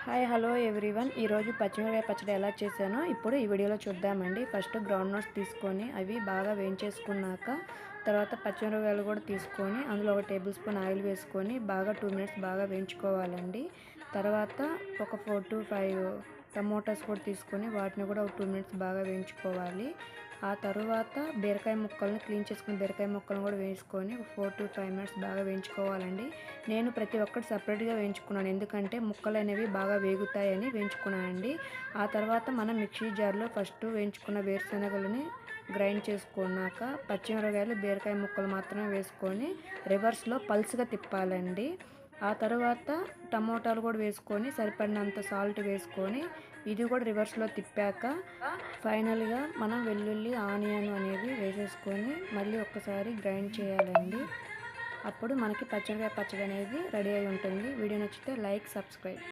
Hi hello everyone ఈరోజు పచ్చిమిరపకాయ పచ్చడి ఎలా చేశానో ఇప్పుడు ఈ వీడియోలో చూద్దామండి. ఫస్ట్ గ్రౌండ్ నట్స్ తీసుకొని అవి బాగా వేయించేసుకున్నాక తర్వాత పచ్చిమిరపకాయలు కూడా తీసుకొని అందులో 1 టేబుల్ స్పూన్ ఆయిల్ వేసుకొని బాగా 2 మినిట్స్ బాగా వేయించుకోవాలండి. తర్వాత ఒక 4 to 5 టమోటాస్ కూడా తీసుకొని వాటిని కూడా ఒక 2 మినిట్స్ బాగా వేయించుకోవాలి. ఆ తర్వాత బీరకాయ ముక్కలను క్లీన్ చేసుకుని బీరకాయ ముక్కలను కూడా వేసుకొని 4 to 5 మినిట్స్ బాగా వేయించుకోవాలండి. నేను ప్రతి ఒక్కటి సపరేట్గా వేయించుకున్నాను, ఎందుకంటే ముక్కలు అనేవి బాగా వేగుతాయని వేయించుకున్నానండి. ఆ తర్వాత మనం మిక్సీ జార్లో ఫస్ట్ వేయించుకున్న వేరుశనగలని గ్రైండ్ చేసుకున్నాక పచ్చిమిరపకాయలు బీరకాయ ముక్కలు మాత్రమే వేసుకొని రివర్స్లో పల్స్గా తిప్పాలండి. ఆ తర్వాత టమోటాలు కూడా వేసుకొని సరిపడినంత సాల్ట్ వేసుకొని ఇది కూడా రివర్స్లో తిప్పాక ఫైనల్గా మనం వెల్లుల్లి ఆనియన్ అనేవి వేసేసుకొని మళ్ళీ ఒక్కసారి గ్రైండ్ చేయాలండి. అప్పుడు మనకి పచ్చిమిరపకాయ పచ్చడి అనేది రెడీ అయి ఉంటుంది. వీడియో నచ్చితే లైక్, సబ్స్క్రైబ్.